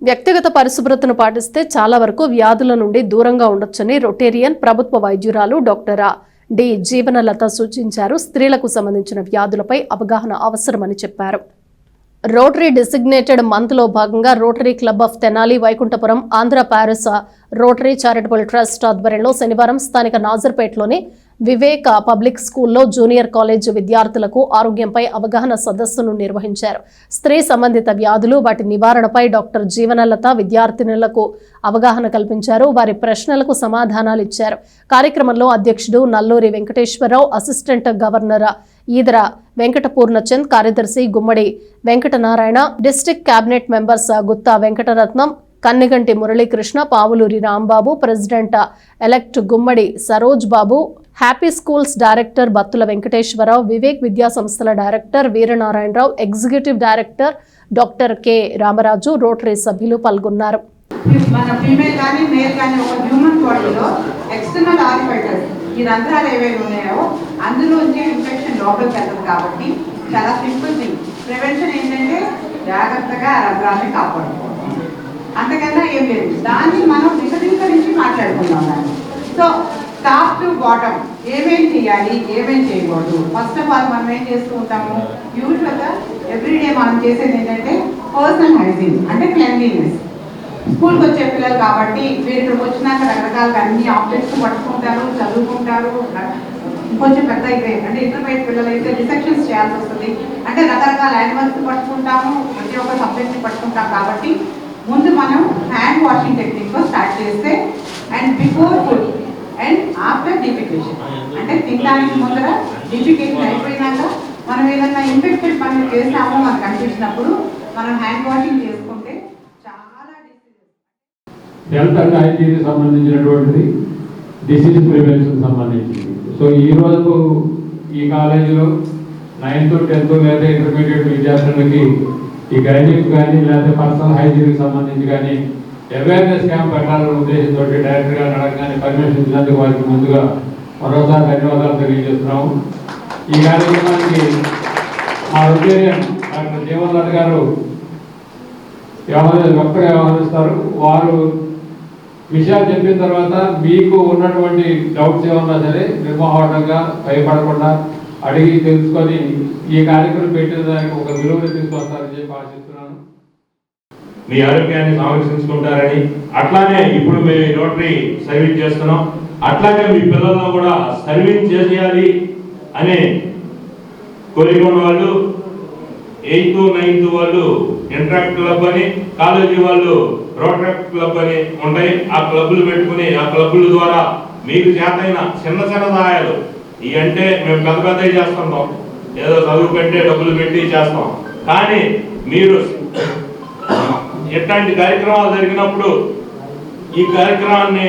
వ్యక్తిగత పరిశుభ్రతను పాటిస్తే చాలా వరకు వ్యాధుల నుండి దూరంగా ఉండొచ్చని రొటేరియన్ ప్రభుత్వ వైద్యురాలు డాక్టర్ డి జీవనలత సూచించారు. స్త్రీలకు సంబంధించిన వ్యాధులపై అవగాహన అవసరమని చెప్పారు. రోటరీ డిసిగ్నేటెడ్ మంత్ లో భాగంగా rotary club of Tenali Vaikunthapuram Andhra Paris rotary charitable trust ఆధ్వర్యంలో శనివారం స్థానిక నాజర్పేటలోని వివేక పబ్లిక్ స్కూల్లో జూనియర్ కాలేజ్ విద్యార్థులకు ఆరోగ్యంపై అవగాహన సదస్సును నిర్వహించారు. స్త్రీ సంబంధిత వ్యాధులు వాటి నివారణపై డాక్టర్ జీవనలత విద్యార్థినులకు అవగాహన కల్పించారు. వారి ప్రశ్నలకు సమాధానాలు ఇచ్చారు. కార్యక్రమంలో అధ్యక్షుడు నల్లూరి వెంకటేశ్వరరావు, అసిస్టెంట్ గవర్నర్ ఈదర వెంకటపూర్ణచంద్, కార్యదర్శి Gummadi Venkatanarayana, district cabinet members Gutta Venkataratnam, Kanneganti Muralikrishna, Pavuluri Rambabu, president elect Gummadi Saroj Babu, happy schools director Battula Venkateswararao, Vivek Vidya సంస్థల director Veeranarayanarao, executive director doctor K Ramaraju, rotary సభ్యులు పాల్గొన్నారు. మన ఫీమేల్ కానీ మేల్ కానీ ఒక హ్యూమన్ బాడీలో ఎక్స్టర్నల్ ఆరిఫైటర్స్ ఈ రంధ్రాలు ఏవైనా ఉన్నాయో అందులోంచి ఇన్ఫెక్షన్ లోపలికి వెళ్తుంది. కాబట్టి చాలా సింపుల్ థింగ్. ప్రివెన్షన్ ఏంటంటే జాగ్రత్తగా ఆ రంధ్రాన్ని కాపాడుకోవడం, అంతకన్నా ఏం లేదు. దాన్ని మనం విశదీకరించి మాట్లాడుకుందాం. దాన్ని సో టాప్ టు బాటమ్ ఏమేం చేయాలి, ఏమేం చేయకూడదు. ఫస్ట్ ఆఫ్ ఆల్ మనం ఏం చేస్తూ ఉంటాము, యూజువల్గా ఎవ్రీడే మనం చేసేది ఏంటంటే పర్సనల్ హైజీన్, అంటే క్లెన్లీనెస్. స్కూల్కి వచ్చే పిల్లలు కాబట్టి మీరు ఇక్కడికి వచ్చినాక రకరకాలుగా అన్ని ఆబ్జెక్ట్స్ పట్టుకుంటారు, చదువుకుంటారు. కొంచెం పెద్ద అయితే అంటే ఇంటర్మీడియట్ పిల్లలు అయితే డిసెక్షన్స్ చేయాల్సి వస్తుంది. అంటే రకరకాల యానిమల్స్ పట్టుకుంటాము, ప్రతి ఒక్క సబ్జెక్ట్ని పట్టుకుంటాం. కాబట్టి ముందు మనం హ్యాండ్ వాషింగ్ టెక్నిక్తో స్టార్ట్ చేస్తే and before food and after defecation, అంటే తినడానికి ముందర డిఫికేషన్ అయిపోయినాక మనం ఏదన్నా ఇన్ఫెక్టెడ్ పనులు చేసామో మనకు అనిపించినప్పుడు మనం హ్యాండ్ వాషింగ్ చేసుకుంటే చాలా హెల్త్ అండ్ హైజీన్ సంబంధించినటువంటిది, డిసీజ్ ప్రివెన్షన్ సంబంధించింది. సో ఈ రోజు ఈ కాలేజీలో 9th, 10th లేదా ఇంటర్మీడియట్ విద్యార్థులకి ఈ గైనిక్ కానీ లేదా పర్సనల్ హైజీన్కి సంబంధించి కానీ అవేర్నెస్ క్యాంప్ పెట్టాలనే ఉద్దేశంతో డైరెక్టర్ గారు అడగగానే పర్మిషన్ ఇచ్చినందుకు వారికి ముందుగా మరోసారి ధన్యవాదాలు తెలియజేస్తున్నాము. ఈ కార్యక్రమానికి మా రొటేరియన్ డాక్టర్ జీవనలత గారు గొప్పగా వ్యవహరిస్తారు. వారు విషయాలు చెప్పిన తర్వాత మీకు ఉన్నటువంటి డౌట్స్ ఏమన్నా సరే నిర్మోహటంగా భయపడకుండా అడిగి తెలుసుకొని ఈ కార్యక్రమం పెట్టిన దానికి ఒక విలువను తీసుకొస్తారని చెప్పి ఆశిస్తున్నాను. మీ ఆరోగ్యాన్ని సంరక్షించుకుంటారని, అట్లానే ఇప్పుడు మేము రోటరీ సర్వీస్ చేస్తున్నాం, అట్లాగే మీ పిల్లలను కూడా సర్వీస్ చేసేయాలి అనే కోరిక ఉన్న వాళ్ళు 8th, 9th వాళ్ళు ఇంటరాక్ట్ క్లబ్ అని, కాలేజీ వాళ్ళు రోటరీ క్లబ్ అని ఉంటాయి. ఆ క్లబ్లు పెట్టుకుని ఆ క్లబ్ల ద్వారా మీకు చేతైన చిన్న చిన్న సహాయాలు ఇవి అంటే మేము పెద్ద పెద్దవి చేస్తుంటాం, ఏదో చదువు పెట్టే డబ్బులు పెట్టి చేస్తాం. కానీ మీరు ఎట్లాంటి కార్యక్రమాలు జరిగినప్పుడు ఈ కార్యక్రమాన్ని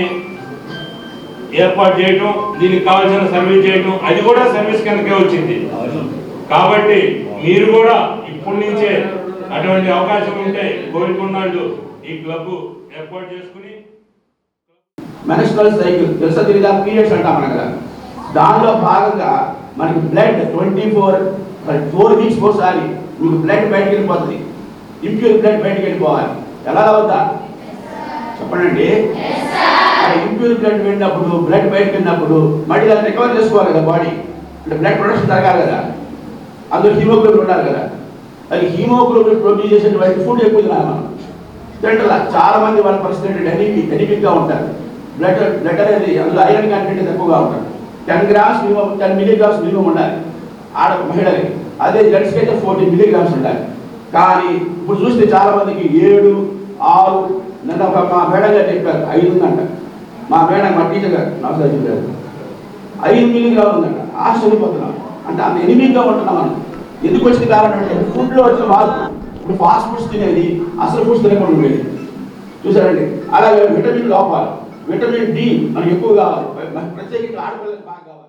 ఏర్పాటు చేయటం, దీనికి కావాల్సిన సర్వీస్ చేయటం, అది కూడా సర్వీస్ కిందకే వచ్చింది. కాబట్టి మీరు కూడా ఇప్పటి నుంచే అటువంటి అవకాశం ఉంటే కోరుకున్నాళ్ళు ఈ క్లబ్ ఏర్పాటు చేసుకుని మెన్స్ట్రువల్ సైకిల్ తెలుసా తెలీదా, పీరియడ్స్ అంటాం మనం కదా, దానిలో భాగంగా మనకి బ్లడ్ 4 వీక్స్ ఒకసారి మీకు బ్లడ్ బయటకు వెళ్ళిపోతుంది. ఇంప్యూర్ బ్లడ్ బయటకు వెళ్ళిపోవాలి. ఎలా అవుతా చెప్పండి. ఇంప్యూర్ బ్లడ్ వెళ్ళినప్పుడు, బ్లడ్ బయటకు వెళ్ళినప్పుడు మళ్ళీ దాన్ని రికవర్ చేసుకోవాలి కదా బాడీ, అంటే బ్లడ్ ప్రొడక్షన్ జరగాలి కదా, అందులో హీమోగ్లోబిన్ ఉండాలి కదా. అది హీమోగ్లోబిన్ ప్రొడ్యూస్ చేసేటువంటి ఫుడ్ ఎక్కువ తినాలి మనం. తింటలా చాలా మంది వాళ్ళ పరిస్థితి ఎనిమిక్గా ఉంటారు. బ్లడ్ అనేది అందులో ఐరన్ కంటెంట్ తక్కువగా ఉంటుంది. 10 grams మినిమం, 10 milligrams మినిమం ఉండాలి మహిళలకి. అదే జెంట్స్కి అయితే 14 milligrams ఉండాలి. కానీ ఇప్పుడు చూస్తే చాలా మందికి 7, 6, నిన్న మా మేడం గారు చెప్పారు 5 ఉందంట. మా మేడం మా టీచర్ గారు నాకు చెప్పారు 5 milligrams ఉందంట. ఆశ్చర్యపోతున్నాం. అంటే అంత ఎనిమిదిగా ఉంటున్నాం మనం. ఎందుకు వచ్చింది కారణం అంటే ఫుడ్లో వచ్చిన మార్పు. ఇప్పుడు ఫాస్ట్ ఫుడ్స్ తినేది, అసలు ఫుడ్స్ తినకుండా ఉండేది చూసారండి. అలాగే విటమిన్ లోపాలు, విటమిన్ డి మనకి ఎక్కువ కావాలి, ప్రత్యేకించి ఆడపిల్లలకు బాగా కావాలి.